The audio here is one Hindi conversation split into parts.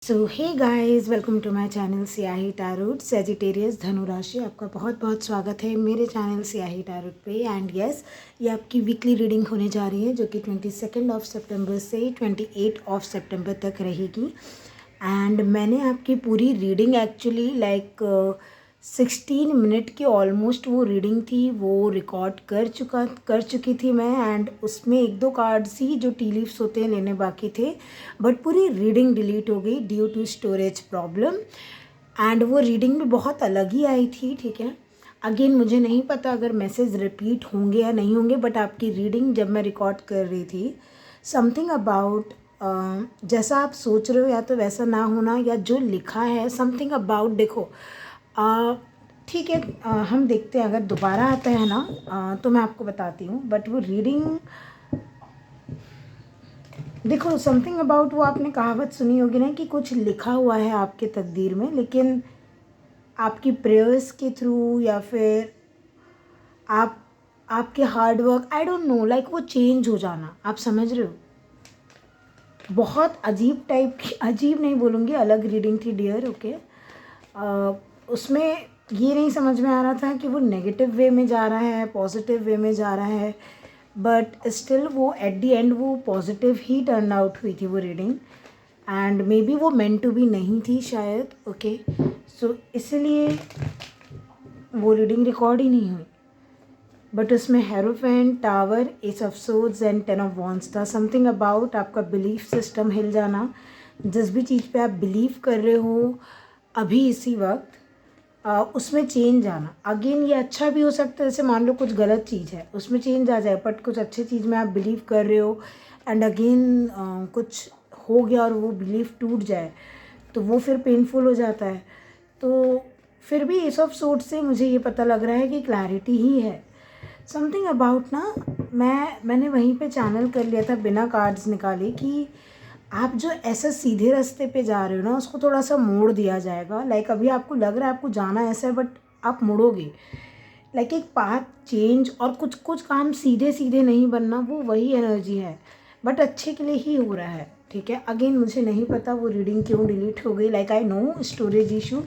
So hey guys, welcome to my channel Siyahi tarot. Sagittarius धनु राशि, आपका बहुत बहुत स्वागत है मेरे चैनल सियाही टैरोट पे। एंड यस, ये आपकी वीकली रीडिंग होने जा रही है जो कि 22 सितंबर से 28 सितंबर तक रहेगी। एंड मैंने आपकी पूरी रीडिंग एक्चुअली 16 मिनट की ऑलमोस्ट वो रीडिंग थी, वो रिकॉर्ड कर चुकी थी मैं। एंड उसमें एक दो कार्ड्स ही जो टी लीव्स होते हैं लेने बाकी थे, बट पूरी रीडिंग डिलीट हो गई due to storage problem. And वो रीडिंग भी बहुत अलग ही आई थी, ठीक है। अगेन मुझे नहीं पता अगर मैसेज रिपीट होंगे या नहीं होंगे, बट आपकी रीडिंग जब मैं रिकॉर्ड कर रही थी समथिंग अबाउट जैसा आप सोच रहे हो या तो वैसा ना होना, या जो लिखा है समथिंग अबाउट, देखो ठीक है, हम देखते हैं अगर दोबारा आता है ना तो मैं आपको बताती हूँ। बट वो रीडिंग देखो, समथिंग अबाउट, वो आपने कहावत सुनी होगी ना कि कुछ लिखा हुआ है आपके तकदीर में, लेकिन आपकी प्रेयर्स के थ्रू या फिर आपके hard work, I don't know, like वो चेंज हो जाना, आप समझ रहे हो। बहुत अजीब टाइप की, अजीब नहीं बोलूँगी, अलग रीडिंग थी डियर, ओके। उसमें ये नहीं समझ में आ रहा था कि वो नेगेटिव वे में जा रहा है पॉजिटिव वे में जा रहा है, बट स्टिल वो एट दी एंड वो पॉजिटिव ही टर्न आउट हुई थी वो रीडिंग। एंड मे बी वो मेंट टू बी नहीं थी शायद, ओके। सो इसलिए वो रीडिंग रिकॉर्ड ही नहीं हुई। बट उसमें hierophant, tower, S of swords and 10 of wands था। समथिंग अबाउट आपका बिलीफ सिस्टम हिल जाना, जिस भी चीज़ पे आप बिलीव कर रहे हो अभी इसी वक्त उसमें चेंज आना। अगेन ये अच्छा भी हो सकता है, जैसे मान लो कुछ गलत चीज़ है उसमें चेंज आ जाए, बट कुछ अच्छे चीज़ में आप बिलीव कर रहे हो एंड अगेन कुछ हो गया और वो बिलीफ टूट जाए तो वो फिर पेनफुल हो जाता है। तो फिर भी एस ऑफ सोर्ड्स से मुझे ये पता लग रहा है कि क्लैरिटी ही है। समथिंग अबाउट ना, मैंने वहीं पे चैनल कर लिया था बिना कार्ड्स निकाले कि आप जो ऐसा सीधे रास्ते पे जा रहे हो ना उसको थोड़ा सा मोड़ दिया जाएगा। लाइक अभी आपको लग रहा है आपको जाना ऐसा है, बट आप मुड़ोगे, लाइक एक पाथ चेंज, और कुछ कुछ काम सीधे सीधे नहीं बनना, वो वही एनर्जी है, बट अच्छे के लिए ही हो रहा है, ठीक है। अगेन मुझे नहीं पता वो रीडिंग क्यों डिलीट हो गई, like I know storage issue,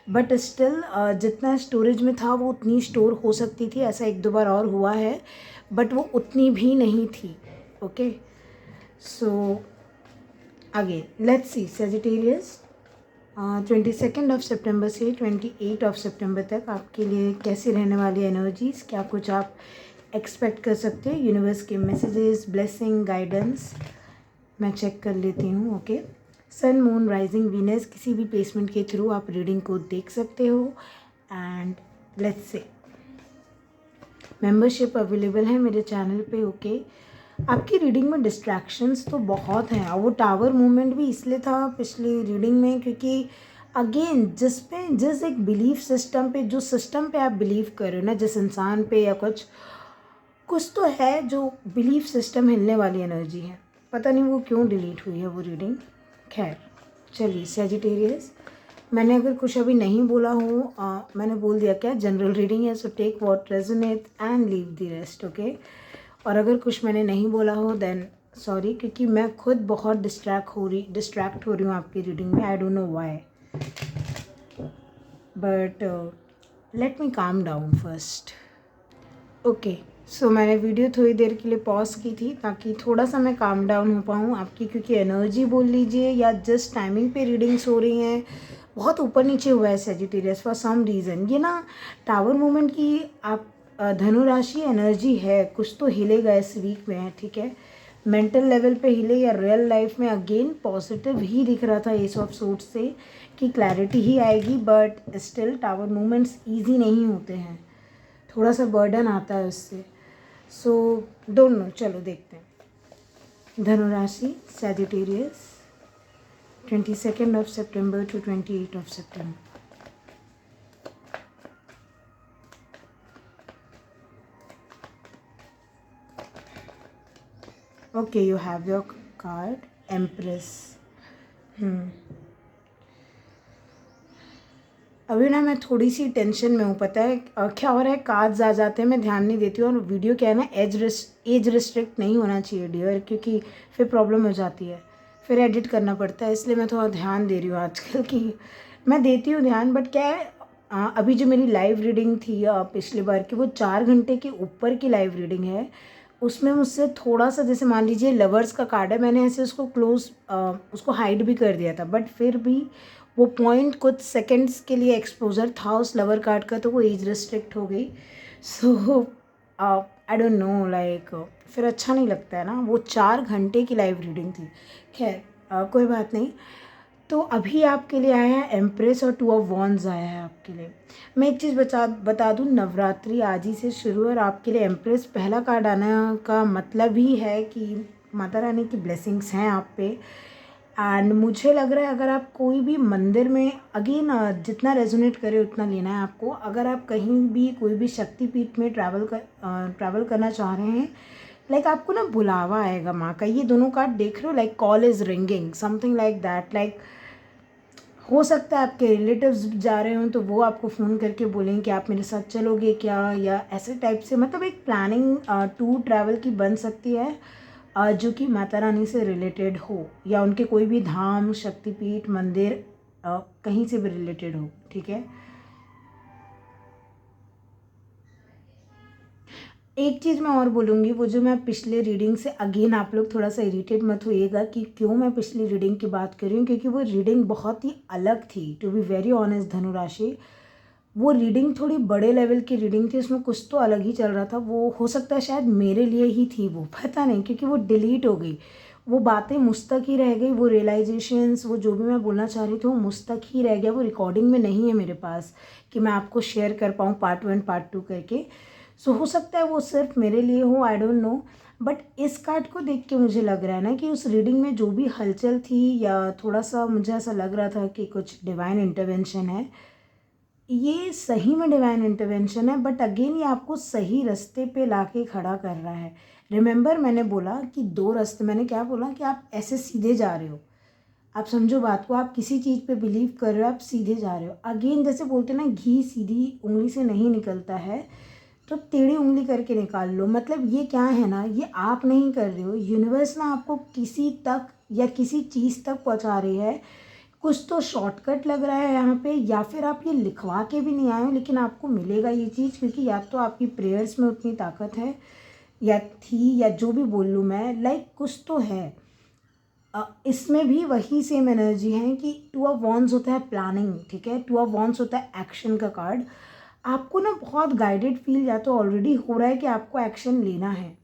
but still जितना स्टोरेज में था वो उतनी स्टोर हो सकती थी। ऐसा एक दो बार और हुआ है, बट वो उतनी भी नहीं थी, okay. So again let's see Sagittarius, 22 सितंबर से 28 सितंबर तक आपके लिए कैसी रहने वाली एनर्जीज, क्या कुछ आप एक्सपेक्ट कर सकते हो। यूनिवर्स के मैसेजेस, ब्लेसिंग, गाइडेंस मैं चेक कर लेती हूँ, ओके। सन, मून, राइजिंग, वीनस, किसी भी प्लेसमेंट के थ्रू आप रीडिंग को देख सकते हो। And let's say membership available है मेरे चैनल पे, ओके। आपकी रीडिंग में डिस्ट्रैक्शंस तो बहुत हैं, और वो टावर मूवमेंट भी इसलिए था पिछली रीडिंग में क्योंकि अगेन जिस एक बिलीफ सिस्टम पे, जो सिस्टम पे आप बिलीव कर रहे हो ना, जिस इंसान पे या कुछ तो है जो बिलीफ सिस्टम हिलने वाली एनर्जी है, पता नहीं वो क्यों डिलीट हुई है वो रीडिंग। खैर चलिए सेजिटेरियस, मैंने अगर कुछ अभी नहीं बोला हो, मैंने बोल दिया क्या, जनरल रीडिंग है, so take what resonate and leave the rest, okay. और अगर कुछ मैंने नहीं बोला हो देन सॉरी, क्योंकि मैं खुद बहुत डिस्ट्रैक्ट हो रही हूँ आपकी रीडिंग में, I don't know why, but let me calm down first, okay. सो मैंने वीडियो थोड़ी देर के लिए पॉज की थी ताकि थोड़ा सा मैं काम डाउन हो पाऊँ आपकी, क्योंकि एनर्जी बोल लीजिए या जिस टाइमिंग पे रीडिंग्स हो रही हैं बहुत ऊपर नीचे हुआ है सेजिटेरियस फॉर सम रीज़न। ये ना टावर मूवमेंट की आप धनु राशि एनर्जी है, कुछ तो हिलेगा इस वीक में, ठीक है। मेंटल लेवल पे हिले या रियल लाइफ में अगेन पॉजिटिव ही दिख रहा था एस ऑफ सोर्ड्स से कि क्लैरिटी ही आएगी, but still tower movements easy नहीं होते हैं, थोड़ा सा बर्डन आता है उससे। सो डोंट नो, चलो देखते हैं। धनु राशि सैजिटेरियस, 22 सितंबर टू 28 सितंबर। Okay, you have your card empress. अभी ना मैं थोड़ी सी टेंशन में हूँ, पता है क्या हो रहा है, कार्ड्स आ जाते हैं मैं ध्यान नहीं देती हूँ, और वीडियो क्या है ना एज रिस्ट्रिक्ट नहीं होना चाहिए डियर, क्योंकि फिर प्रॉब्लम हो जाती है, फिर एडिट करना पड़ता है, इसलिए मैं थोड़ा ध्यान दे रही हूँ आजकल कि मैं देती हूँ ध्यान, बट क्या है अभी जो मेरी लाइव रीडिंग थी पिछली बार की, वो 4 घंटे के ऊपर की लाइव रीडिंग है। उसमें मुझसे थोड़ा सा, जैसे मान लीजिए लवर्स का कार्ड है, मैंने ऐसे उसको उसको हाइड भी कर दिया था, बट फिर भी वो पॉइंट कुछ सेकंड्स के लिए एक्सपोजर था उस लवर कार्ड का, तो वो एज रिस्ट्रिक्ट हो गई। सो आई डोंट नो, लाइक फिर अच्छा नहीं लगता है ना। वो 4 घंटे की लाइव रीडिंग थी। खैर कोई बात नहीं। तो अभी आपके लिए आया है एम्प्रेस और 2 ऑफ वॉन्ड्स आया है आपके लिए। मैं एक चीज़ बता दूँ, नवरात्रि आज ही से शुरू है और आपके लिए एम्प्रेस पहला कार्ड आना का मतलब ही है कि माता रानी की ब्लेसिंग्स हैं आप पे। एंड मुझे लग रहा है अगर आप कोई भी मंदिर में, अगेन जितना रेजोनेट करे उतना लेना है आपको, अगर आप कहीं भी कोई भी शक्तिपीठ में ट्रैवल करना चाह रहे हैं, लाइक आपको ना बुलावा आएगा माँ का। ये दोनों कार्ड देख रहे हो, like call is ringing, something like that. Like हो सकता है आपके रिलेटिव्स जा रहे हो तो वो आपको फ़ोन करके बोलें कि आप मेरे साथ चलोगे क्या, या ऐसे टाइप से, मतलब एक प्लानिंग टूर ट्रैवल की बन सकती है जो कि माता रानी से रिलेटेड हो, या उनके कोई भी धाम, शक्तिपीठ, मंदिर कहीं से भी रिलेटेड हो, ठीक है। एक चीज़ मैं और बोलूँगी, वो जो मैं पिछले रीडिंग से, अगेन आप लोग थोड़ा सा इरिटेट मत होइएगा कि क्यों मैं पिछली रीडिंग की बात कर रही हूँ, क्योंकि वो रीडिंग बहुत ही अलग थी, टू बी वेरी ऑनेस्ट धनु राशि। वो रीडिंग थोड़ी बड़े लेवल की रीडिंग थी, उसमें कुछ तो अलग ही चल रहा था। वो हो सकता है शायद मेरे लिए ही थी, वो पता नहीं, क्योंकि वो डिलीट हो गई, वो बातें मुझ तक ही रह गई, वो रियलाइजेशंस, वो जो भी मैं बोलना चाह रही थी वो मुझ तक ही रह गया। वो रिकॉर्डिंग में नहीं है मेरे पास कि मैं आपको शेयर कर पाऊँ पार्ट 1 पार्ट 2 करके। सो हो सकता है वो सिर्फ मेरे लिए हो, आई डोंट नो। बट इस कार्ड को देख के मुझे लग रहा है ना कि उस रीडिंग में जो भी हलचल थी, या थोड़ा सा मुझे ऐसा लग रहा था कि कुछ डिवाइन इंटरवेंशन है, ये सही में डिवाइन इंटरवेंशन है। बट अगेन ये आपको सही रास्ते पे लाके खड़ा कर रहा है। रिमेंबर मैंने बोला कि 2 रास्ते, मैंने क्या बोला कि आप ऐसे सीधे जा रहे हो, आप समझो बात को, आप किसी चीज़ पे बिलीव कर रहे हो, आप सीधे जा रहे हो। अगेन जैसे बोलते हैं ना, घी सीधी उंगली से नहीं निकलता है, तो टेढ़ी उंगली करके निकाल लो। मतलब ये क्या है ना, ये आप नहीं कर रहे हो, यूनिवर्स ना आपको किसी तक या किसी चीज़ तक पहुंचा रही है। कुछ तो शॉर्टकट लग रहा है यहाँ पे, या फिर आप ये लिखवा के भी नहीं आए हो, लेकिन आपको मिलेगा ये चीज़, क्योंकि या तो आपकी प्रेयर्स में उतनी ताकत है, या थी, या जो भी बोल लूँ मैं, लाइक कुछ तो है। इसमें भी वही सेम एनर्जी है कि 2 ऑफ वॉन्ड्स होता है प्लानिंग, ठीक है, 2 ऑफ वॉन्ड्स होता है एक्शन का कार्ड। आपको ना बहुत गाइडेड फील या तो ऑलरेडी हो रहा है कि आपको एक्शन लेना है,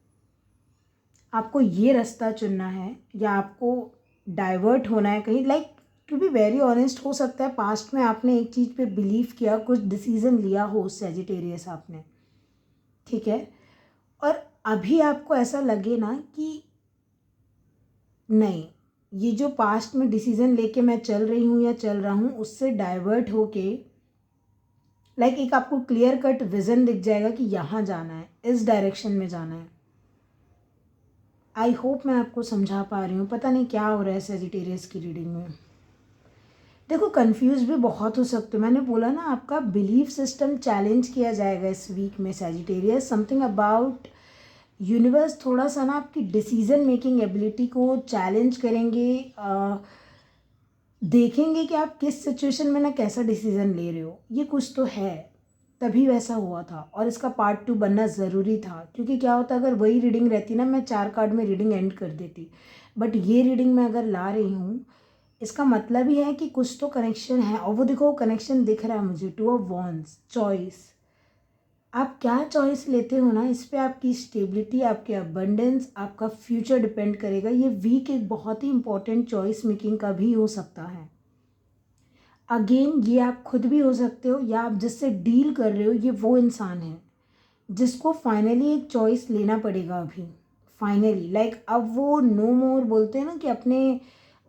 आपको ये रास्ता चुनना है, या आपको डाइवर्ट होना है कहीं। Like to be very honest, हो सकता है पास्ट में आपने एक चीज़ पे बिलीव किया, कुछ डिसीजन लिया हो सेजिटेरियस आपने, ठीक है, और अभी आपको ऐसा लगे ना कि नहीं, ये जो पास्ट में डिसीजन लेके मैं चल रही हूँ या चल रहा हूँ, उससे डाइवर्ट होके लाइक एक आपको क्लियर कट विजन दिख जाएगा कि यहाँ जाना है, इस डायरेक्शन में जाना है। आई होप मैं आपको समझा पा रही हूँ। पता नहीं क्या हो रहा है सेजिटेरियस की रीडिंग में। देखो कंफ्यूज भी बहुत हो सकते हो, मैंने बोला ना आपका बिलीफ सिस्टम चैलेंज किया जाएगा इस वीक में सेजिटेरियस। समथिंग अबाउट यूनिवर्स थोड़ा सा ना आपकी डिसीजन मेकिंग एबिलिटी को चैलेंज करेंगे, देखेंगे कि आप किस सिचुएशन में ना कैसा डिसीजन ले रहे हो। ये कुछ तो है, तभी वैसा हुआ था, और इसका पार्ट 2 बनना ज़रूरी था। क्योंकि क्या होता अगर वही रीडिंग रहती ना, मैं 4 कार्ड में रीडिंग एंड कर देती, बट ये रीडिंग मैं अगर ला रही हूँ, इसका मतलब ही है कि कुछ तो कनेक्शन है। और वो देखो कनेक्शन दिख रहा है मुझे, 2 ऑफ वॉन्ड्स, चॉइस। आप क्या चॉइस लेते हो ना, इस पे आपकी स्टेबिलिटी, आपके अबंडेंस, आपका फ्यूचर डिपेंड करेगा। ये वीक एक बहुत ही इंपॉर्टेंट चॉइस मेकिंग का भी हो सकता है। अगेन ये आप खुद भी हो सकते हो, या आप जिससे डील कर रहे हो ये वो इंसान है जिसको फाइनली एक चॉइस लेना पड़ेगा अभी, फाइनली। लाइक अब वो नो मोर, बोलते हैं ना कि अपने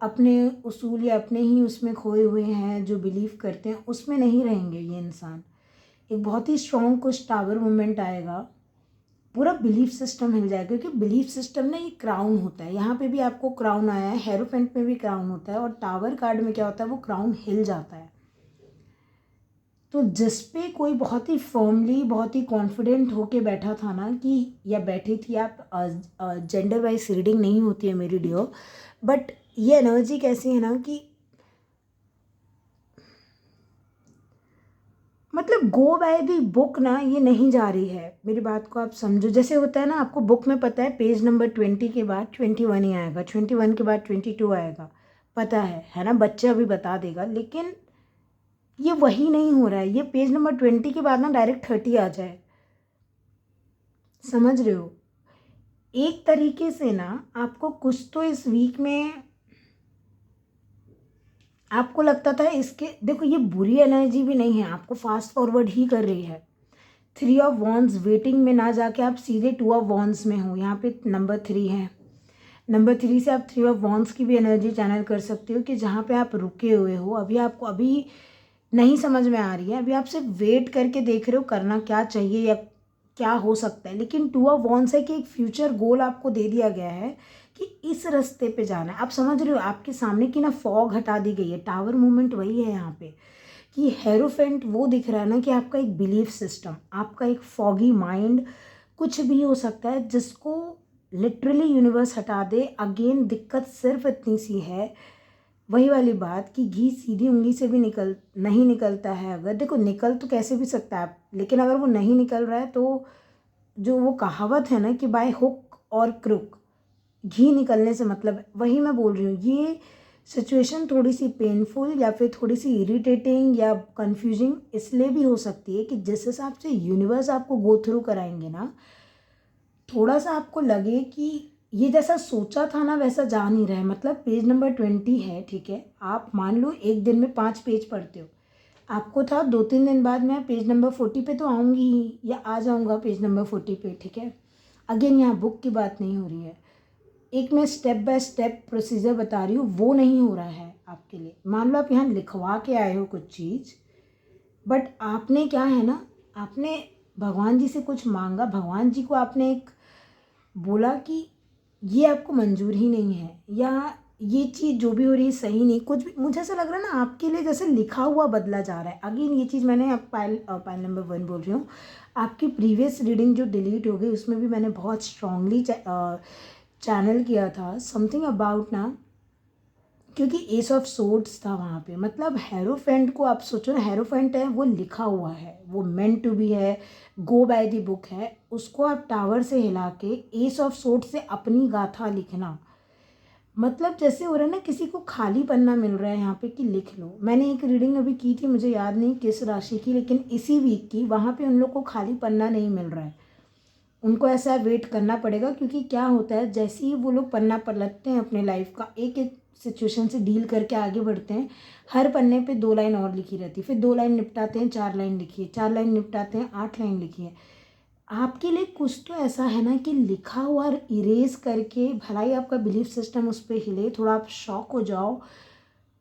अपने उसूल या अपने ही उसमें खोए हुए हैं, जो बिलीव करते हैं उसमें नहीं रहेंगे ये इंसान। एक बहुत ही स्ट्रॉन्ग कुछ टावर मोमेंट आएगा, पूरा बिलीफ सिस्टम हिल जाएगा। क्योंकि बिलीफ सिस्टम ना ये क्राउन होता है, यहाँ पे भी आपको क्राउन आया है, हेरोफेंट में भी क्राउन होता है, और टावर कार्ड में क्या होता है, वो क्राउन हिल जाता है। तो जिस पे कोई बहुत ही फर्मली, बहुत ही कॉन्फिडेंट होके बैठा था ना कि, या बैठी थी आप, जेंडर वाइज रीडिंग नहीं होती है मेरी डियर, बट ये एनर्जी कैसी है ना कि मतलब गो बाय दी बुक ना, ये नहीं जा रही है। मेरी बात को आप समझो, जैसे होता है ना, आपको बुक में पता है पेज नंबर 20 के बाद 21 ही आएगा, 21 के बाद 22 आएगा, पता है ना, बच्चा अभी बता देगा। लेकिन ये वही नहीं हो रहा है, ये पेज नंबर 20 के बाद ना डायरेक्ट 30 आ जाए, समझ रहे हो? एक तरीके से ना आपको कुछ तो इस वीक में आपको लगता था इसके, देखो ये बुरी एनर्जी भी नहीं है, आपको फास्ट फॉरवर्ड ही कर रही है। 3 ऑफ वॉन्ड्स वेटिंग में ना जाके आप सीधे 2 ऑफ वॉन्ड्स में हो, यहाँ पे नंबर 3 है। नंबर 3 से आप 3 ऑफ वॉन्ड्स की भी एनर्जी चैनल कर सकते हो कि जहाँ पे आप रुके हुए हो, अभी आपको अभी नहीं समझ में आ रही है, अभी आप सिर्फ वेट करके देख रहे हो करना क्या चाहिए या क्या हो सकता है। लेकिन 2 ऑफ वॉन्ड्स है कि एक फ्यूचर गोल आपको दे दिया गया है कि इस रास्ते पे जाना है। आप समझ रहे हो, आपके सामने की ना फॉग हटा दी गई है। टावर मूवमेंट वही है यहाँ पे कि हेरोफेंट वो दिख रहा है ना कि आपका एक बिलीफ सिस्टम, आपका एक फॉगी माइंड, कुछ भी हो सकता है जिसको लिटरली यूनिवर्स हटा दे। अगेन दिक्कत सिर्फ इतनी सी है, वही वाली बात कि घी सीधी उंगली से भी नहीं निकलता है। अगर देखो निकल तो कैसे भी सकता है, लेकिन अगर वो नहीं निकल रहा है तो जो वो कहावत है ना कि बाय हुक और क्रुक घी निकलने से मतलब है, वही मैं बोल रही हूँ। ये सिचुएशन थोड़ी सी पेनफुल या फिर थोड़ी सी इरिटेटिंग या कंफ्यूजिंग इसलिए भी हो सकती है कि जिस हिसाब से यूनिवर्स आपको गो थ्रू कराएंगे ना, थोड़ा सा आपको लगे कि ये जैसा सोचा था ना वैसा जा नहीं रहा है। मतलब पेज नंबर 20 है, ठीक है, आप मान लो एक दिन में 5 पेज पढ़ते हो, आपको था 2-3 दिन बाद मैं पेज नंबर 40 पे तो आऊँगी ही या आ जाऊँगा पेज नंबर 40 पे, ठीक है। अगेन यहाँ बुक की बात नहीं हो रही है, एक मैं स्टेप बाय स्टेप प्रोसीजर बता रही हूँ, वो नहीं हो रहा है आपके लिए। मान लो आप यहाँ लिखवा के आए हो कुछ चीज़, बट आपने क्या है ना, आपने भगवान जी से कुछ मांगा, भगवान जी को आपने एक बोला कि ये आपको मंजूर ही नहीं है या ये चीज़ जो भी हो रही है सही नहीं, कुछ भी मुझे ऐसा लग रहा है ना आपके लिए जैसे लिखा हुआ बदला जा रहा है। अगेन ये चीज़ मैंने आप पाइल नंबर 1 बोल रही हूँ, आपकी प्रीवियस रीडिंग जो डिलीट हो गई उसमें भी मैंने बहुत स्ट्रांगली चैनल किया था समथिंग अबाउट ना, क्योंकि एस ऑफ सोर्ड्स था वहाँ पे। मतलब हेरोफेंट को आप सोचो ना, हेरोफेंट है वो लिखा हुआ है, वो मेंट टू बी है, गो बाय द बुक है, उसको आप टावर से हिला के एस ऑफ सोर्ड्स से अपनी गाथा लिखना, मतलब जैसे हो रहा है ना किसी को खाली पन्ना मिल रहा है यहाँ पे कि लिख लो। मैंने एक रीडिंग अभी की थी, मुझे याद नहीं किस राशि की, लेकिन इसी वीक की, वहाँ पे उन लोग को खाली पन्ना नहीं मिल रहा है, उनको ऐसा वेट करना पड़ेगा। क्योंकि क्या होता है, जैसे ही वो लोग पन्ना पलटते हैं अपने लाइफ का, एक एक सिचुएशन से डील करके आगे बढ़ते हैं, हर पन्ने पे 2 लाइन और लिखी रहती है, फिर 2 लाइन निपटाते हैं 4 लाइन लिखी है, 4 लाइन निपटाते हैं 8 लाइन लिखी है। आपके लिए कुछ तो ऐसा है ना कि लिखा हुआ इरेज करके, भला ही आपका बिलीफ सिस्टम उस पर हिले, थोड़ा आप शॉक हो जाओ,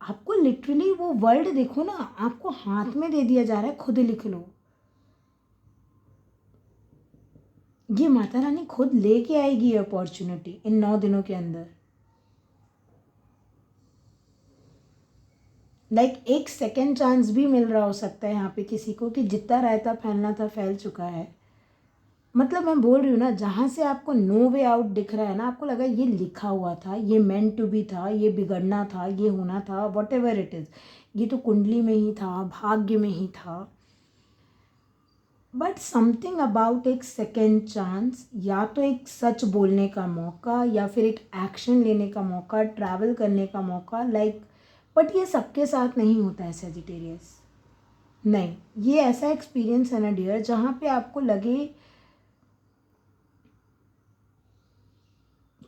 आपको लिटरली वो वर्ल्ड देखो ना, आपको हाथ में दे दिया जा रहा है, खुद लिख लो। ये माता रानी खुद लेके आएगी ये अपॉर्चुनिटी इन 9 दिनों के अंदर। लाइक एक सेकेंड चांस भी मिल रहा हो सकता है यहाँ पे किसी को कि जितना रायता फैलना था फैल चुका है। मतलब मैं बोल रही हूँ ना, जहाँ से आपको नो वे आउट दिख रहा है ना, आपको लगा ये लिखा हुआ था, ये मेंट टू बी था, ये बिगड़ना था, ये होना था, वॉट एवर इट इज़, ये तो कुंडली में ही था, भाग्य में ही था। बट समथिंग अबाउट एक सेकेंड चांस, या तो एक सच बोलने का मौका या फिर एक एक्शन लेने का मौका, ट्रैवल करने का मौका, लाइक बट ये सबके साथ नहीं होता है सेजिटेरियस। नहीं, ये ऐसा एक्सपीरियंस है ना डियर, जहाँ पे आपको लगे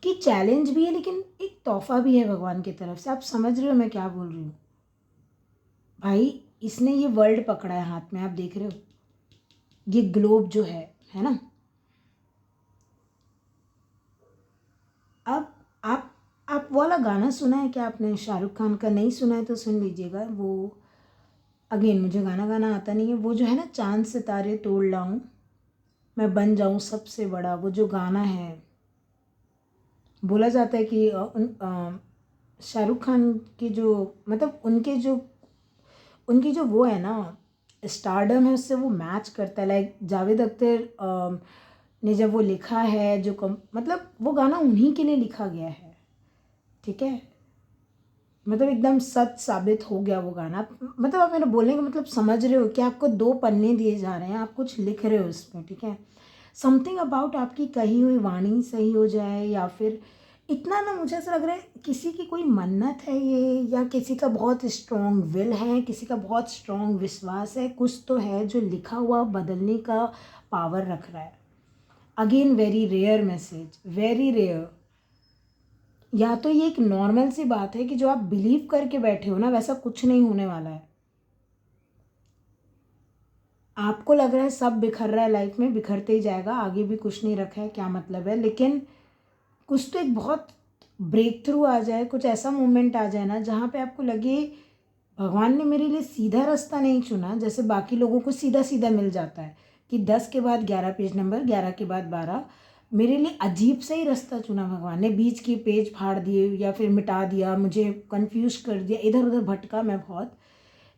कि चैलेंज भी है लेकिन एक तोहफा भी है भगवान की तरफ से। आप समझ रहे हो मैं क्या बोल रही हूँ? भाई इसने ये वर्ल्ड पकड़ा है हाथ में, आप देख रहे हो ये ग्लोब जो है ना। अब आप वो वाला गाना सुना है क्या आपने, शाहरुख खान का? नहीं सुना है तो सुन लीजिएगा। वो अगेन मुझे गाना गाना आता नहीं है, वो जो है ना, चांद सितारे तोड़ लाऊं मैं बन जाऊं सबसे बड़ा, वो जो गाना है, बोला जाता है कि शाहरुख खान की जो, मतलब उनकी जो वो है ना स्टारडम है, उससे वो मैच करता है। लाइक जावेद अख्तर ने जब वो लिखा है, जो मतलब वो गाना उन्हीं के लिए लिखा गया है, ठीक है। मतलब एकदम सच साबित हो गया वो गाना। मतलब आप मेरे बोलने का मतलब समझ रहे हो कि आपको 2 पन्ने दिए जा रहे हैं, आप कुछ लिख रहे हो इसमें, ठीक है। समथिंग अबाउट आपकी कही हुई वाणी सही हो जाए, या फिर इतना ना मुझे ऐसा लग रहा है किसी की कोई मन्नत है ये, या किसी का बहुत स्ट्रॉन्ग विल है, किसी का बहुत स्ट्रॉन्ग विश्वास है, कुछ तो है जो लिखा हुआ बदलने का पावर रख रहा है। Again very rare message, very rare. या तो ये एक नॉर्मल सी बात है कि जो आप बिलीव करके बैठे हो ना वैसा कुछ नहीं होने वाला है। आपको लग रहा है सब बिखर रहा है लाइफ में, बिखरते ही जाएगा, आगे भी कुछ नहीं रखा है, क्या मतलब है। लेकिन कुछ तो एक बहुत ब्रेक थ्रू आ जाए, कुछ ऐसा मोमेंट आ जाए ना जहाँ पे आपको लगे भगवान ने मेरे लिए सीधा रास्ता नहीं चुना, जैसे बाकी लोगों को सीधा सीधा मिल जाता है कि 10 के बाद 11 पेज नंबर, 11 के बाद 12। मेरे लिए अजीब सा ही रास्ता चुना भगवान ने, बीच के पेज फाड़ दिए या फिर मिटा दिया, मुझे कंफ्यूज कर दिया, इधर उधर भटका मैं बहुत।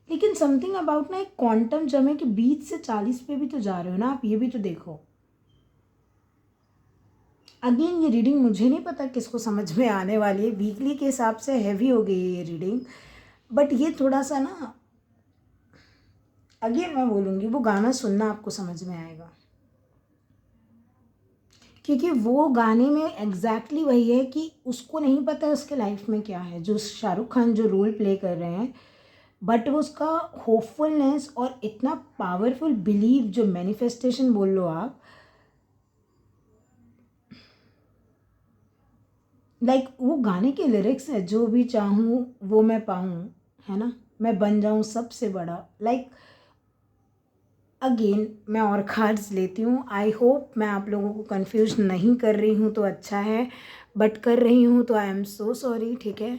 लेकिन समथिंग अबाउट ना एक क्वांटम जम है कि 20 से 40 पे भी तो जा रहे हो ना आप, ये भी तो देखो। अगेन ये रीडिंग मुझे नहीं पता किसको समझ में आने वाली है, वीकली के हिसाब से हैवी हो गई है ये रीडिंग। बट ये थोड़ा सा ना, अगेन मैं बोलूँगी वो गाना सुनना आपको समझ में आएगा, क्योंकि वो गाने में एग्जैक्टली वही है कि उसको नहीं पता उसके लाइफ में क्या है, जो शाहरुख खान जो रोल प्ले कर रहे हैं, बट वो उसका होपफुलनेस और इतना पावरफुल बिलीव, जो मैनिफेस्टेशन बोल लो आप, लाइक वो गाने के लिरिक्स है, जो भी चाहूँ वो मैं पाऊँ, है ना, मैं बन जाऊँ सबसे बड़ा। लाइक अगेन मैं और कार्ड्स लेती हूँ। आई होप मैं आप लोगों को कंफ्यूज नहीं कर रही हूँ तो अच्छा है, बट कर रही हूँ तो आई एम सो सॉरी, ठीक है।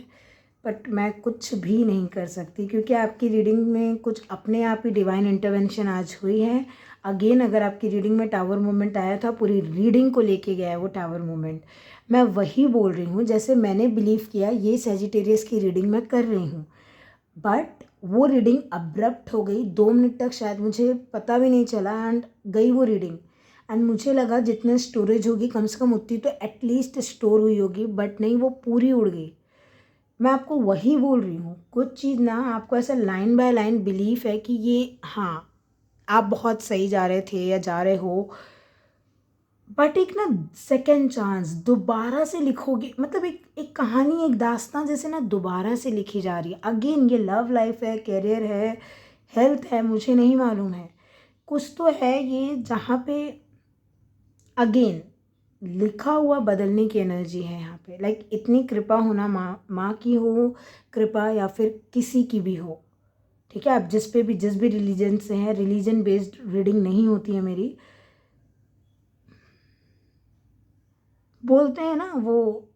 बट मैं कुछ भी नहीं कर सकती, क्योंकि आपकी रीडिंग में कुछ अपने आप ही डिवाइन इंटरवेंशन आज हुई है। अगेन अगर आपकी रीडिंग में टावर मोमेंट आया था, पूरी रीडिंग को लेके गया है वो टावर मोमेंट। मैं वही बोल रही हूँ जैसे मैंने बिलीव किया ये सैजिटेरियस की रीडिंग मैं कर रही हूँ, बट वो रीडिंग अब्रप्ट हो गई 2 मिनट तक, शायद मुझे पता भी नहीं चला, एंड गई वो रीडिंग। एंड मुझे लगा जितने स्टोरेज होगी कम से कम उतनी तो एटलीस्ट स्टोर हुई होगी, बट नहीं, वो पूरी उड़ गई। मैं आपको वही बोल रही हूँ, कुछ चीज़ ना आपको ऐसा लाइन बाय लाइन बिलीफ है कि ये हाँ आप बहुत सही जा रहे थे या जा रहे हो, बट एक ना सेकेंड चांस दोबारा से लिखोगे, मतलब एक एक कहानी, एक दास्तां जैसे ना दोबारा से लिखी जा रही है। अगेन ये लव लाइफ है, करियर है, हेल्थ है, मुझे नहीं मालूम है, कुछ तो है ये जहाँ पे अगेन लिखा हुआ बदलने की एनर्जी है यहाँ पे। लाइक इतनी कृपा होना, माँ की हो कृपा या फिर किसी की भी हो, ठीक है। आप जिस भी रिलीजन से हैं, रिलीजन बेस्ड रीडिंग नहीं होती है मेरी। बोलते हैं ना वो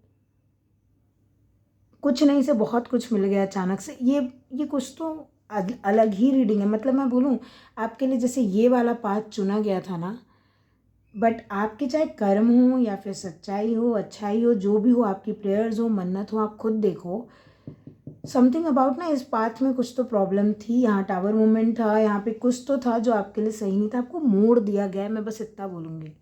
कुछ नहीं से बहुत कुछ मिल गया अचानक से, ये कुछ तो अलग ही रीडिंग है। मतलब मैं बोलूँ आपके लिए जैसे ये वाला पाथ चुना गया था ना, बट आपके चाहे कर्म हो या फिर सच्चाई हो, अच्छाई हो, जो भी हो, आपकी प्रेयर्स हो, मन्नत हो, आप खुद देखो। समथिंग अबाउट ना इस पाथ में कुछ तो प्रॉब्लम थी, यहाँ टावर मूवमेंट था, यहाँ पे कुछ तो था जो आपके लिए सही नहीं था, आपको मोड़ दिया गया है, मैं बस इतना बोलूँगी।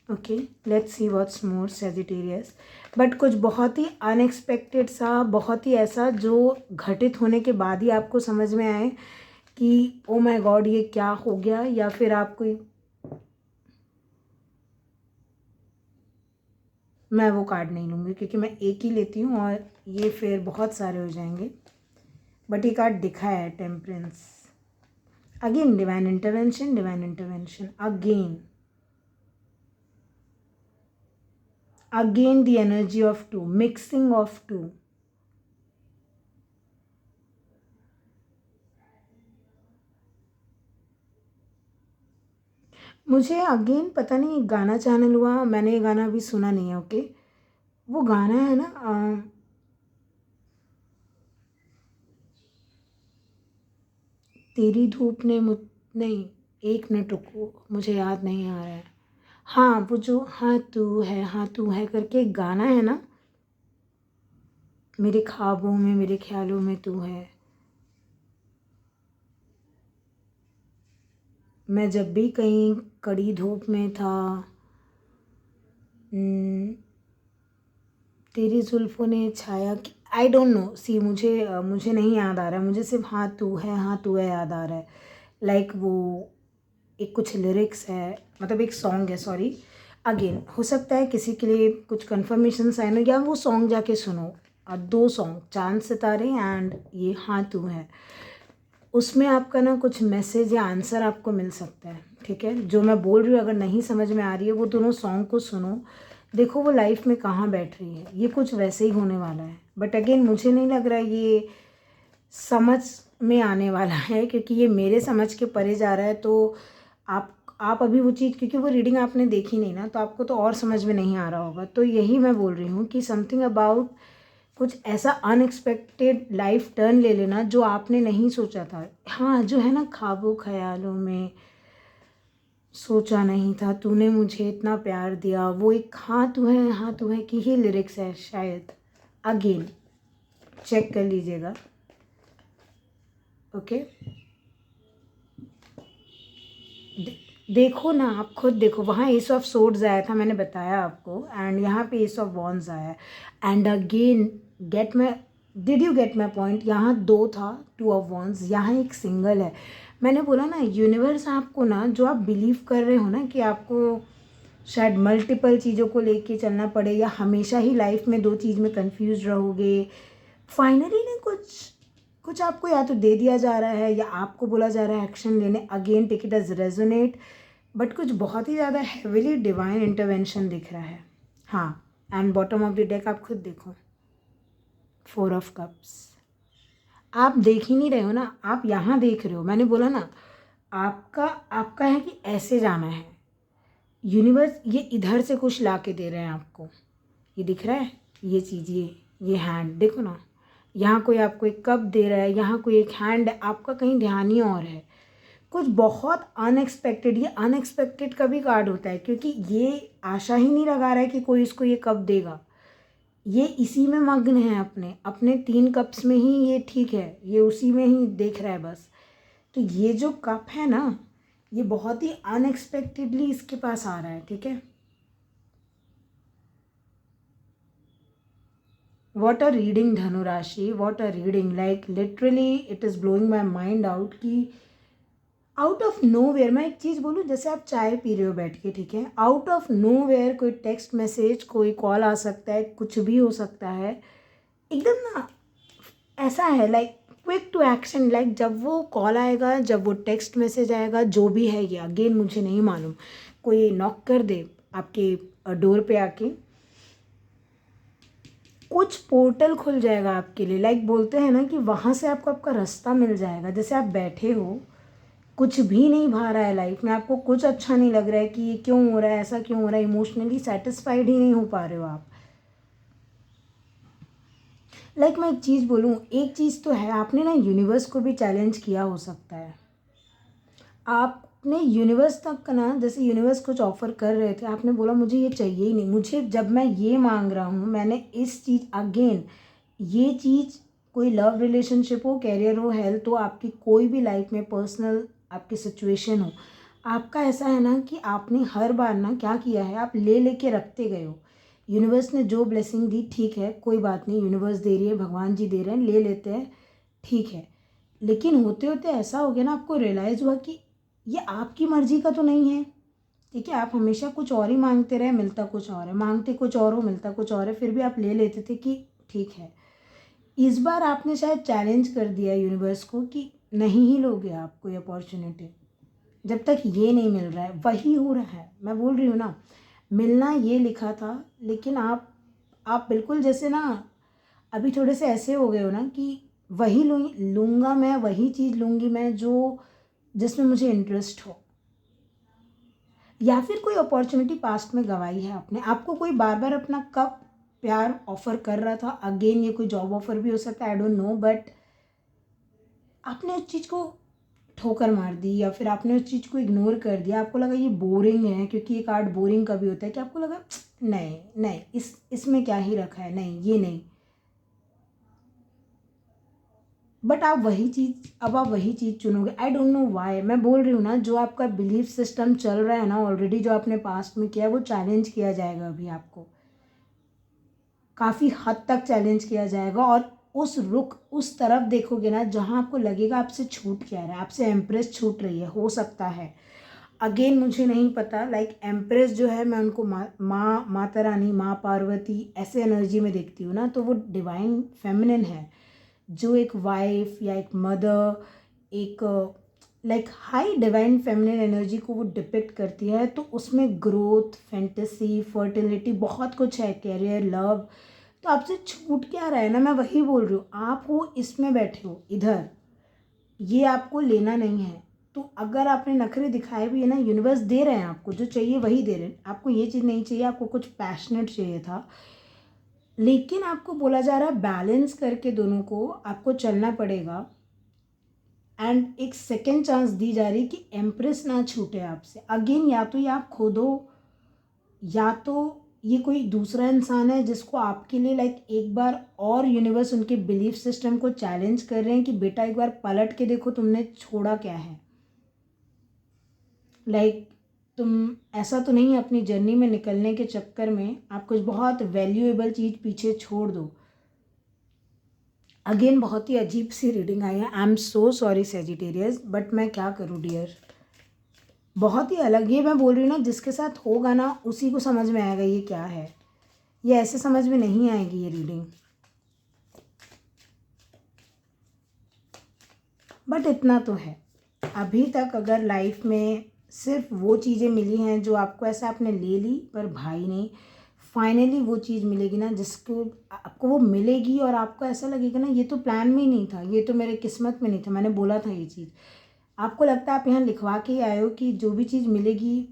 Okay, let's see what's more Sagittarius. But कुछ बहुत ही अनएक्सपेक्टेड सा, बहुत ही ऐसा जो घटित होने के बाद ही आपको समझ में आए कि ओ माय गॉड ये क्या हो गया, या फिर आपको, मैं वो कार्ड नहीं लूँगी क्योंकि मैं एक ही लेती हूँ और ये फिर बहुत सारे हो जाएंगे। बट ये कार्ड दिखा है temperance. Again divine intervention, divine intervention, again the energy of two, mixing of two. मुझे अगेन पता नहीं गाना चैनल हुआ, मैंने ये गाना अभी सुना नहीं है। ओके, वो गाना है ना तेरी धूप ने मुझ, नहीं, एक मिनट रुको, मुझे याद नहीं आ रहा है। हाँ वो जो हाँ तू है, हाँ तू है करके एक गाना है ना, मेरे ख्वाबों में मेरे ख्यालों में तू है। मैं जब भी कहीं कड़ी धूप में था, तेरी जुल्फ़ों ने छाया कि आई डोंट नो, सी मुझे नहीं याद आ रहा है, मुझे सिर्फ हाँ तू है, हाँ तू है याद आ रहा है। लाइक वो एक कुछ लिरिक्स है, मतलब एक सॉन्ग है, सॉरी। अगेन हो सकता है किसी के लिए कुछ कन्फर्मेशन साइन हो, या वो सॉन्ग जाके सुनो। दो सॉन्ग, चांद सितारे एंड ये हाँ तू है, उसमें आपका ना कुछ मैसेज या आंसर आपको मिल सकता है। ठीक है, जो मैं बोल रही हूँ अगर नहीं समझ में आ रही है, वो दोनों सॉन्ग को सुनो, देखो वो लाइफ में कहाँ बैठ रही है, ये कुछ वैसे ही होने वाला है। बट अगेन मुझे नहीं लग रहा है ये समझ में आने वाला है, क्योंकि ये मेरे समझ के परे जा रहा है। तो आप अभी वो चीज़, क्योंकि वो रीडिंग आपने देखी नहीं ना, तो आपको तो और समझ में नहीं आ रहा होगा। तो यही मैं बोल रही हूँ कि समथिंग अबाउट कुछ ऐसा अनएक्सपेक्टेड लाइफ टर्न ले लेना जो आपने नहीं सोचा था। हाँ, जो है ना, ख्वाबों ख्यालों में सोचा नहीं था, तूने मुझे इतना प्यार दिया, वो एक हाँ तू है की ही लिरिक्स है शायद। अगेन चेक कर लीजिएगा। ओके, देखो ना, आप खुद देखो, वहाँ एस ऑफ सोर्ड्स आया था, मैंने बताया आपको, एंड यहाँ पे एस ऑफ वॉन्ड्स आया है। And again did you get my point? यहाँ दो था, टू ऑफ वॉन्ड्स, यहाँ एक सिंगल है। मैंने बोला ना, यूनिवर्स आपको ना, जो आप बिलीव कर रहे हो ना कि आपको शायद मल्टीपल चीज़ों को लेके चलना पड़े, या हमेशा ही लाइफ में दो चीज़ में कंफ्यूज रहोगे, फाइनली ना कुछ कुछ आपको या तो दे दिया जा रहा है, या आपको बोला जा रहा है एक्शन लेने। Again take it as resonate, but कुछ बहुत ही ज़्यादा हेविली डिवाइन इंटरवेंशन दिख रहा है। हाँ, and bottom of the deck आप खुद देखो, 4 ऑफ कप्स। आप देख ही नहीं रहे हो ना, आप यहाँ देख रहे हो। मैंने बोला ना, आपका आपका है कि ऐसे जाना है। यूनिवर्स ये इधर से कुछ ला के दे रहे हैं आपको। ये दिख रहा है, ये चीज़, ये हैंड देखो ना, यहाँ कोई आपको एक कप दे रहा है, यहाँ कोई एक हैंड है, आपका कहीं ध्यान ही और है। कुछ बहुत अनएक्सपेक्टेड, ये अनएक्सपेक्टेड का भी कार्ड होता है, क्योंकि ये आशा ही नहीं लगा रहा है कि कोई इसको ये कप देगा। ये इसी में मग्न है, अपने अपने 3 कप्स में ही ये, ठीक है, ये उसी में ही देख रहा है बस। तो ये जो कप है ना, ये बहुत ही अनएक्सपेक्टेडली इसके पास आ रहा है। ठीक है, वॉट अ रीडिंग धनुराशि, what a reading, like literally it is blowing my mind out कि आउट ऑफ नो वेयर, मैं एक चीज़ बोलूँ, जैसे आप चाय पी रहे हो बैठ के, ठीक है, आउट ऑफ नो वेयर कोई टेक्स्ट मैसेज, कोई कॉल आ सकता है, कुछ भी हो सकता है एकदम ना। ऐसा है like quick to action, like जब वो कॉल आएगा, जब वो टेक्स्ट मैसेज आएगा, जो भी है ये, अगेन मुझे नहीं मालूम, कोई नॉक कर दे आपके डोर पे आके, कुछ पोर्टल खुल जाएगा आपके लिए। लाइक बोलते हैं ना कि वहाँ से आपको आपका रास्ता मिल जाएगा। जैसे आप बैठे हो, कुछ भी नहीं भा रहा है लाइफ में, आपको कुछ अच्छा नहीं लग रहा है कि ये क्यों हो रहा है, ऐसा क्यों हो रहा है, इमोशनली सेटिस्फाइड ही नहीं हो पा रहे हो आप। लाइक मैं एक चीज़ बोलूँ, एक चीज़ तो है, आपने ना यूनिवर्स को भी चैलेंज किया हो सकता है। आपने यूनिवर्स तक का ना, जैसे यूनिवर्स कुछ ऑफर कर रहे थे, आपने बोला मुझे ये चाहिए ही नहीं, मुझे जब मैं ये मांग रहा हूँ, मैंने इस चीज़, अगेन ये चीज़, कोई लव रिलेशनशिप हो, कैरियर हो, हेल्थ हो, आपकी कोई भी लाइफ में पर्सनल आपकी सिचुएशन हो, आपका ऐसा है ना कि आपने हर बार ना क्या किया है, आप ले लेके रखते गए हो। यूनिवर्स ने जो ब्लेसिंग दी, ठीक है, कोई बात नहीं, यूनिवर्स दे रही है, भगवान जी दे रहे हैं, ले लेते हैं, ठीक है। लेकिन होते होते ऐसा हो गया ना, आपको रियलाइज़ हुआ कि ये आपकी मर्ज़ी का तो नहीं है। ठीक है, आप हमेशा कुछ और ही मांगते रहे, मिलता कुछ और है, मांगते कुछ और हो, मिलता कुछ और है, फिर भी आप ले लेते थे कि ठीक है। इस बार आपने शायद चैलेंज कर दिया यूनिवर्स को कि नहीं ही लोगे आप कोई अपॉर्चुनिटी, जब तक ये नहीं मिल रहा है। वही हो रहा है, मैं बोल रही हूँ ना, मिलना ये लिखा था, लेकिन आप बिल्कुल जैसे ना अभी थोड़े से ऐसे हो गए हो ना कि वही लूँगा मैं, वही चीज़ लूँगी मैं जो जिसमें मुझे इंटरेस्ट हो, या फिर कोई अपॉर्चुनिटी पास्ट में गंवाई है आपने। आपको कोई बार बार अपना कब प्यार ऑफर कर रहा था, अगेन ये कोई जॉब ऑफर भी हो सकता है, आई डोंट नो, बट आपने उस चीज़ को ठोकर मार दी, या फिर आपने उस चीज़ को इग्नोर कर दिया। आपको लगा ये बोरिंग है, क्योंकि ये कार्ड बोरिंग का भी होता है कि आपको लगा नहीं नहीं, इसमें क्या ही रखा है, नहीं ये नहीं। बट आप वही चीज़, अब आप वही चीज़ चुनोगे, आई डोंट नो वाई। मैं बोल रही हूँ ना, जो आपका बिलीफ सिस्टम चल रहा है ना ऑलरेडी, जो आपने पास्ट में किया है, वो चैलेंज किया जाएगा अभी आपको। काफ़ी हद तक चैलेंज किया जाएगा, और उस तरफ देखोगे ना जहाँ आपको लगेगा आपसे छूट क्या रहा है, आपसे एम्प्रेस छूट रही है, हो सकता है। अगेन मुझे नहीं पता, लाइक एम्प्रेस जो है मैं उनको माता रानी, माँ पार्वती ऐसे एनर्जी में देखती हूँ ना, तो वो डिवाइन फेमिनिन है, जो एक वाइफ या एक मदर, एक like high divine feminine energy को वो डिपिक्ट करती है। तो उसमें ग्रोथ, फैंटेसी, फर्टिलिटी, बहुत कुछ है, कैरियर, लव। तो आपसे छूट क्या रहा है ना, मैं वही बोल रही हूँ, आप हो इसमें बैठे हो इधर, ये आपको लेना नहीं है। तो अगर आपने नखरे दिखाए भी है ना, यूनिवर्स दे रहे हैं आपको जो चाहिए वही दे रहे हैं। आपको ये चीज़ नहीं चाहिए, आपको कुछ पैशनेट चाहिए था, लेकिन आपको बोला जा रहा है बैलेंस करके दोनों को आपको चलना पड़ेगा। एंड एक सेकेंड चांस दी जा रही कि एम्प्रेस ना छूटे आपसे। अगेन या तो ये आप खो दो, या तो ये कोई दूसरा इंसान है जिसको आपके लिए लाइक एक बार और यूनिवर्स उनके बिलीफ सिस्टम को चैलेंज कर रहे हैं कि बेटा एक बार पलट के देखो तुमने छोड़ा क्या है। लाइक तुम ऐसा तो नहीं है अपनी जर्नी में निकलने के चक्कर में आप कुछ बहुत वैल्यूएबल चीज़ पीछे छोड़ दो। अगेन बहुत ही अजीब सी रीडिंग आई है। I am so sorry Sagittarius, but मैं क्या करूँ डियर, बहुत ही अलग। ये मैं बोल रही हूँ ना, जिसके साथ होगा ना उसी को समझ में आएगा ये क्या है। ये ऐसे समझ में नहीं आएगी ये रीडिंग, बट इतना तो है, अभी तक अगर लाइफ में सिर्फ वो चीज़ें मिली हैं जो आपको ऐसा आपने ले ली, पर भाई नहीं, फाइनली वो चीज़ मिलेगी ना जिसको आपको वो मिलेगी, और आपको ऐसा लगेगा ना ये तो प्लान में ही नहीं था, ये तो मेरे किस्मत में नहीं था, मैंने बोला था ये चीज़। आपको लगता है आप यहाँ लिखवा के ही आए हो कि जो भी चीज़ मिलेगी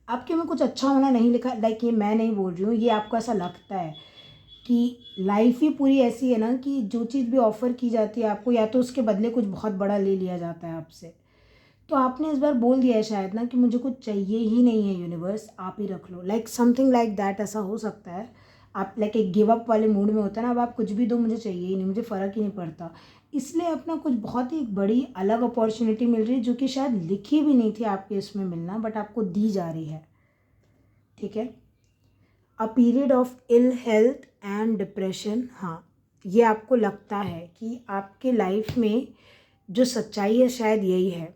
आपके में कुछ अच्छा होना नहीं लिखा। लाइक ये मैं नहीं बोल रही हूँ, ये आपको ऐसा लगता है कि लाइफ ही पूरी ऐसी है ना कि जो चीज़ भी ऑफ़र की जाती है आपको, या तो उसके बदले कुछ बहुत बड़ा ले लिया जाता है आपसे। तो आपने इस बार बोल दिया है शायद ना कि मुझे कुछ चाहिए ही नहीं है यूनिवर्स, आप ही रख लो, लाइक समथिंग लाइक दैट, ऐसा हो सकता है। आप लाइक एक गिव अप वाले मूड में होता है ना, अब आप कुछ भी दो मुझे चाहिए ही नहीं, मुझे फ़र्क ही नहीं पड़ता। इसलिए अपना कुछ बहुत ही बड़ी अलग अपॉर्चुनिटी मिल रही है जो कि शायद लिखी भी नहीं थी आपके इसमें मिलना, बट आपको दी जा रही है। ठीक है, a period of ill health and depression. हाँ, ये आपको लगता है कि आपके लाइफ में जो सच्चाई है शायद यही है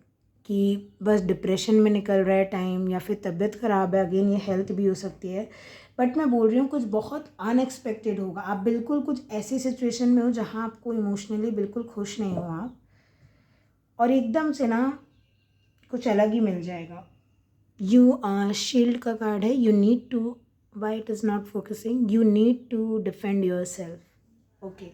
कि बस डिप्रेशन में निकल रहा है टाइम, या फिर तबीयत ख़राब है। अगेन ये हेल्थ भी हो सकती है, बट मैं बोल रही हूँ कुछ बहुत अनएक्सपेक्टेड होगा। आप बिल्कुल कुछ ऐसी सिचुएशन में हो जहाँ आपको इमोशनली बिल्कुल खुश नहीं हो आप, और एकदम से ना कुछ अलग ही मिल जाएगा। शील्ड का कार्ड है, you need to, why it is not focusing, you need to defend yourself. Okay,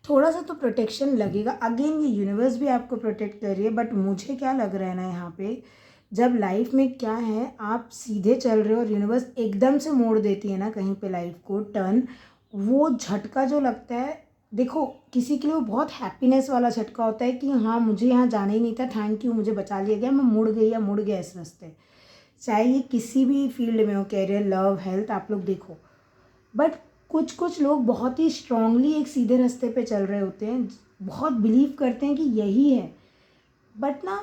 थोड़ा सा तो प्रोटेक्शन लगेगा। अगेन ये यूनिवर्स भी आपको प्रोटेक्ट कर रही है, बट मुझे क्या लग रहा है ना यहाँ पे, जब लाइफ में क्या है आप सीधे चल रहे हो और यूनिवर्स एकदम से मोड़ देती है ना कहीं पे लाइफ को टर्न, वो झटका जो लगता है, देखो किसी के लिए वो बहुत हैप्पीनेस वाला झटका होता है कि हाँ मुझे यहाँ जाना ही नहीं था, थैंक यू, मुझे बचा लिया गया, मैं मुड़ गई या मुड़ गया इस रास्ते। चाहे ये किसी भी फील्ड में हो, कैरियर, लव, हेल्थ, आप लोग देखो। बट कुछ कुछ लोग बहुत ही स्ट्रांगली एक सीधे रास्ते पे चल रहे होते हैं, बहुत बिलीव करते हैं कि यही है, बट ना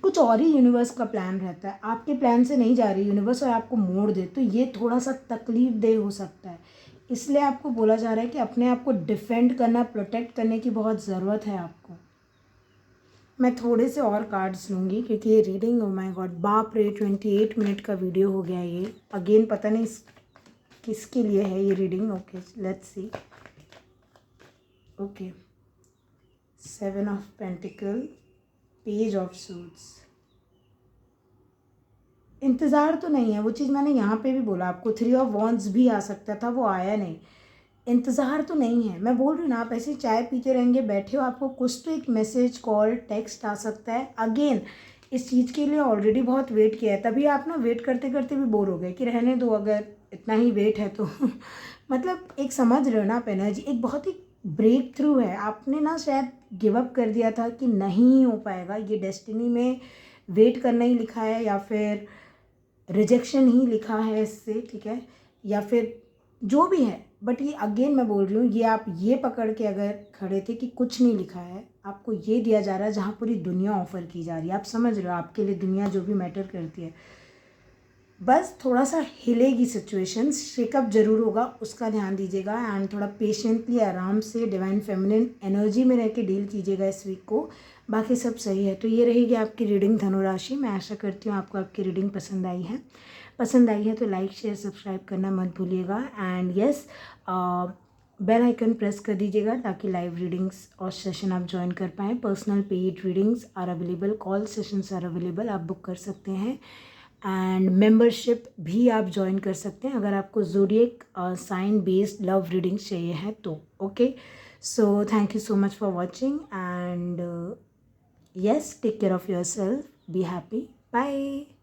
कुछ और ही यूनिवर्स का प्लान रहता है, आपके प्लान से नहीं जा रही यूनिवर्स और आपको मोड़ दे, तो ये थोड़ा सा तकलीफ दे हो सकता है। इसलिए आपको बोला जा रहा है कि अपने आप को डिफेंड करना, प्रोटेक्ट करने की बहुत ज़रूरत है आपको। मैं थोड़े से और कार्ड्स लूँगी क्योंकि ये रीडिंग, ओ माय गॉड, बाप रे, 28 मिनट का वीडियो हो गया ये। अगेन पता नहीं किसके लिए है ये reading. Okay, let's see. Okay, 7 of pentacle, page of suits. इंतज़ार तो नहीं है, वो चीज़ मैंने यहाँ पे भी बोला आपको। 3 ऑफ वॉन्ड्स भी आ सकता था, वो आया नहीं। इंतज़ार तो नहीं है, मैं बोल रही हूँ ना, आप ऐसे चाय पीते रहेंगे, बैठे हो, आपको कुछ तो एक मैसेज, कॉल, टेक्स्ट आ सकता है। अगेन इस चीज़ के लिए ऑलरेडी बहुत वेट किया है, तभी आप ना वेट करते करते भी बोर हो गए कि रहने दो अगर इतना ही वेट है तो मतलब एक समझ रहे हो ना आप एनर्जी, एक बहुत ही ब्रेक थ्रू है। आपने ना शायद गिव अप कर दिया था कि नहीं हो पाएगा, ये डेस्टिनी में वेट करना ही लिखा है, या फिर रिजेक्शन ही लिखा है इससे, ठीक है, या फिर जो भी है। बट ये अगेन मैं बोल रही हूँ, ये आप ये पकड़ के अगर खड़े थे कि कुछ नहीं लिखा है, आपको ये दिया जा रहा है जहाँ पूरी दुनिया ऑफ़र की जा रही है। आप समझ रहे हो, आपके लिए दुनिया जो भी मैटर करती है, बस थोड़ा सा हिलेगी सिचुएशन, शेकअप जरूर होगा, उसका ध्यान दीजिएगा। एंड थोड़ा पेशेंटली आराम से डिवाइन फेमिनिन एनर्जी में रह के डील कीजिएगा इस वीक को। बाकी सब सही है। तो ये रहेगी आपकी रीडिंग धनु राशि। मैं आशा करती हूँ आपको आपकी रीडिंग पसंद आई है। पसंद आई है तो लाइक शेयर सब्सक्राइब करना मत भूलिएगा। And yes, bell icon press कर दीजिएगा ताकि लाइव रीडिंग्स और सेशन आप ज्वाइन कर पाएँ। Personal paid readings are available, call sessions are available, आप बुक कर सकते हैं। एंड मेंबरशिप भी आप ज्वाइन कर सकते हैं अगर आपको zodiac sign based love readings चाहिए है तो। Okay, so thank you so much for watching and yes, take care of yourself, be happy, bye.